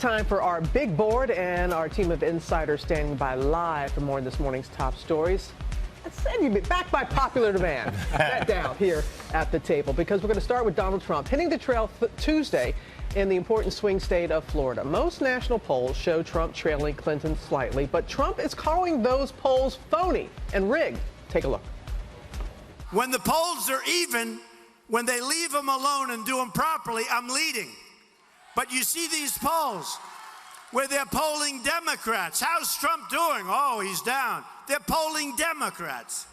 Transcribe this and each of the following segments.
time for our big board and our team of insiders standing by live for more of this morning's top stories. Back by popular demand. Sat down here at the table because we're going to start with Donald Trump hitting the trail Tuesday in the important swing state of Florida. Most national polls show Trump trailing Clinton slightly, but Trump is calling those polls phony and rigged. Take a look. When the polls are even, when they leave them alone and do them properly, I'm leading. But you see these polls where they're polling Democrats. How's Trump doing? Oh, he's down. They're polling Democrats.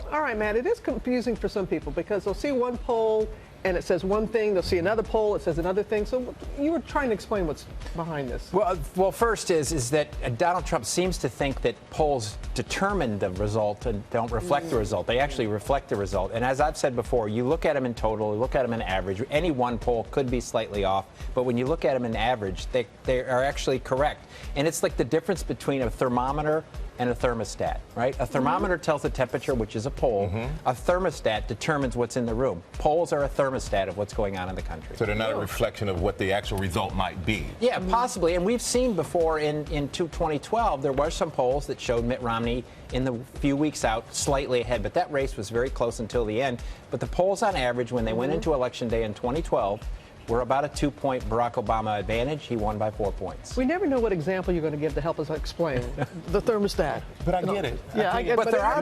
All right, Matt, it is confusing for some people because they'll see one poll and it says one thing. They'll see another poll, it says another thing. So you were trying to explain what's behind this. Well, first is that Donald Trump seems to think that polls determine the result and don't reflect the result. They actually reflect the result. And as I've said before, you look at them in total, you look at them in average. Any one poll could be slightly off, but when you look at them in average, they are actually correct. And it's like the difference between a thermometer and a thermostat, right? A thermometer tells the temperature, which is a poll. A thermostat determines what's in the room. Polls are a thermostat of what's going on in the country. So they're not a reflection of what the actual result might be. Yeah, possibly. And we've seen before in 2012, there were some polls that showed Mitt Romney in the few weeks out slightly ahead, but that race was very close until the end. But the polls on average, when they went into Election Day in 2012, we're about a 2-point Barack Obama advantage. He won by 4 points. We never know what example you're going to give to help us explain the thermostat. But I get it. Yeah, I get it. But there are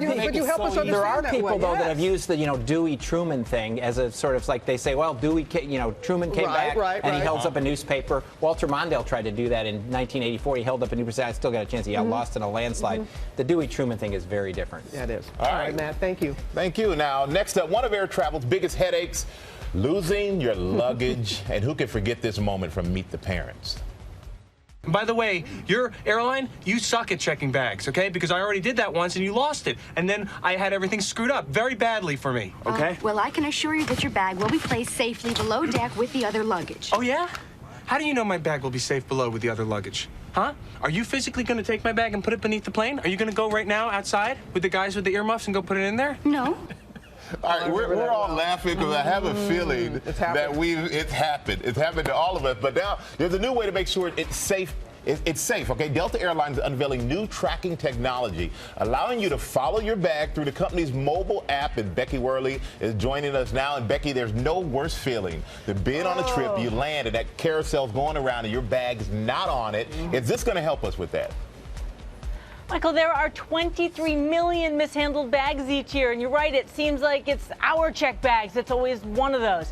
people, though, that have used the Dewey Truman thing as a sort of like they say, well, Truman came back and he held up a newspaper. Walter Mondale tried to do that in 1984. He held up a newspaper. I still got a chance. He got lost in a landslide. The Dewey Truman thing is very different. Yeah, it is. All right, Matt. Thank you. Thank you. Now, next up, one of air travel's biggest headaches. Losing your luggage. And who can forget this moment from Meet the Parents? By the way, your airline, you suck at checking bags, okay? Because I already did that once and you lost it. And then I had everything screwed up very badly for me, okay? Well, I can assure you that your bag will be placed safely below deck with the other luggage. Oh, yeah? How do you know my bag will be safe below with the other luggage? Huh? Are you physically going to take my bag and put it beneath the plane? Are you going to go right now outside with the guys with the earmuffs and go put it in there? No. All right, we're all laughing because I have a feeling that it's happened. It's happened to all of us. But now there's a new way to make sure it's safe. It's safe, okay? Delta Airlines is unveiling new tracking technology, allowing you to follow your bag through the company's mobile app. And Becky Worley is joining us now. And Becky, there's no worse feeling than being on a trip, you land, and that carousel's going around, and your bag's not on it. Is this going to help us with that? Michael, there are 23 million mishandled bags each year, and you're right, it seems like it's our check bags. It's always one of those.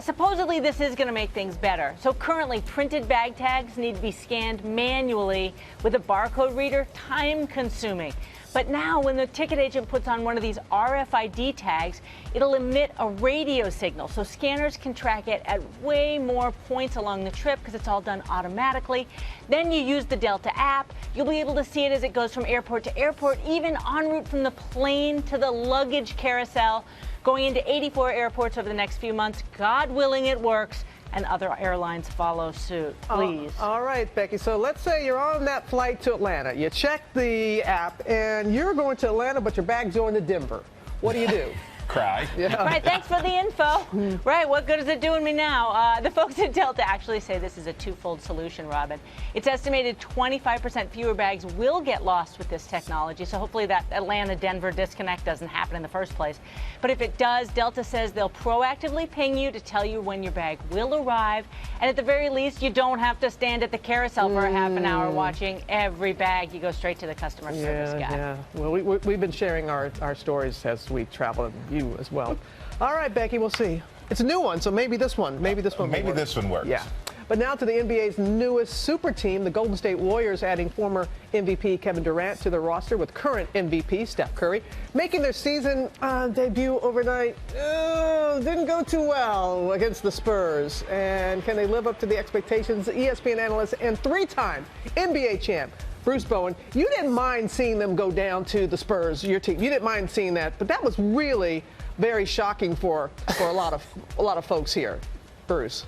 Supposedly, this is going to make things better. So currently, printed bag tags need to be scanned manually with a barcode reader, time-consuming. But now, when the ticket agent puts on one of these RFID tags, it'll emit a radio signal, so scanners can track it at way more points along the trip because it's all done automatically. Then you use the Delta app. You'll be able to see it as it goes from airport to airport, even en route from the plane to the luggage carousel, going into 84 airports over the next few months. God willing, it works. And other airlines follow suit, please. All right, Becky. So let's say you're on that flight to Atlanta. You check the app, and you're going to Atlanta, but your bag's going to Denver. What do you do? Cry. Yeah. Right, thanks for the info. Right, what good is it doing me now? The folks at Delta actually say this is a twofold solution, Robin. It's estimated 25% fewer bags will get lost with this technology, so hopefully that Atlanta-Denver disconnect doesn't happen in the first place. But if it does, Delta says they'll proactively ping you to tell you when your bag will arrive, and at the very least, you don't have to stand at the carousel for a half an hour watching every bag. You go straight to the customer service guy. Yeah, well, we've been sharing our stories as we travel, and you as well. All right, Becky, we'll see. It's a new one, so maybe this one works. Yeah. But now to the NBA's newest super team, the Golden State Warriors adding former MVP Kevin Durant to their roster with current MVP Steph Curry, making their season debut overnight. Didn't go too well against the Spurs. And can they live up to the expectations? ESPN analyst and three-time NBA champ Bruce Bowen, you didn't mind seeing them go down to the Spurs, your team. You didn't mind seeing that, but that was really very shocking for a lot of folks here. Bruce.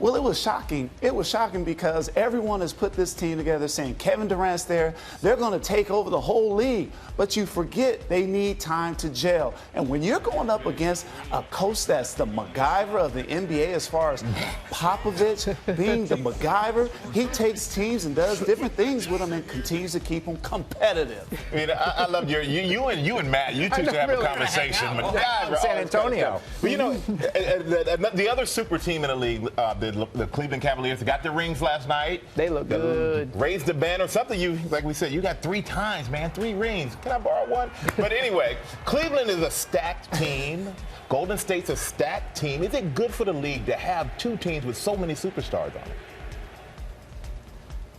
Well, it was shocking. It was shocking because everyone has put this team together saying Kevin Durant's there. They're going to take over the whole league. But you forget they need time to gel. And when you're going up against a coach that's the MacGyver of the NBA as far as Popovich being the MacGyver, he takes teams and does different things with them and continues to keep them competitive. I mean, I love you and Matt. You two should have a conversation. MacGyver, San Antonio. But you know, the other super team in the league, the Cleveland Cavaliers, got their rings last night. They look good. Raised the banner. Something like we said, you got 3 times, man. 3 rings. Can I borrow one? But anyway, Cleveland is a stacked team. Golden State's a stacked team. Is it good for the league to have 2 teams with so many superstars on it?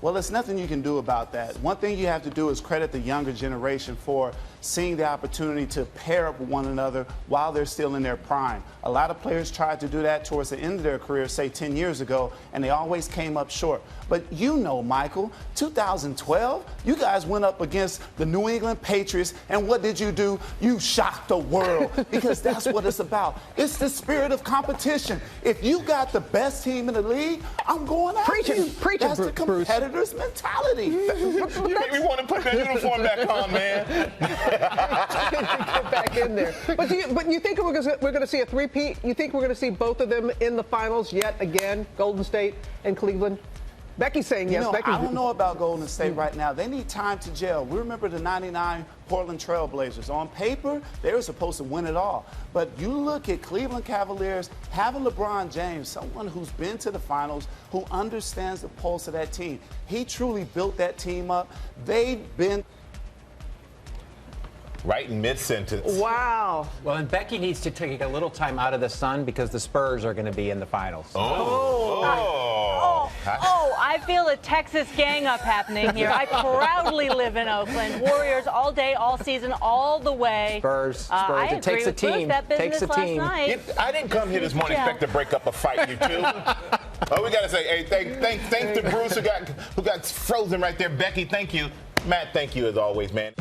Well, there's nothing you can do about that. One thing you have to do is credit the younger generation for seeing the opportunity to pair up with one another while they're still in their prime. A lot of players tried to do that towards the end of their career, say 10 years ago, and they always came up short. But you know, Michael, 2012, you guys went up against the New England Patriots, and what did you do? You shocked the world, because that's what it's about. It's the spirit of competition. If you got the best team in the league, I'm going after you. That's the competitor's mentality. You make me want to put that uniform back on, man. Get back in there. But you think we're going to see a three-peat? You think we're going to see both of them in the finals yet again, Golden State and Cleveland? Becky's saying yes. I don't know about Golden State right now. They need time to gel. We remember the '99 Portland Trail Blazers. On paper, they were supposed to win it all. But you look at Cleveland Cavaliers, having LeBron James, someone who's been to the finals, who understands the pulse of that team. He truly built that team up. They've been right in mid-sentence. Wow. Well, and Becky needs to take a little time out of the sun because the Spurs are going to be in the finals. I feel a Texas gang up happening here. I proudly live in Oakland. Warriors all day, all season, all the way. Spurs. It takes a team. Takes a team. I didn't come here this morning expect to break up a fight, you two. Oh, we got to say, hey, thank to Bruce who got frozen right there. Becky, thank you. Matt, thank you as always, man.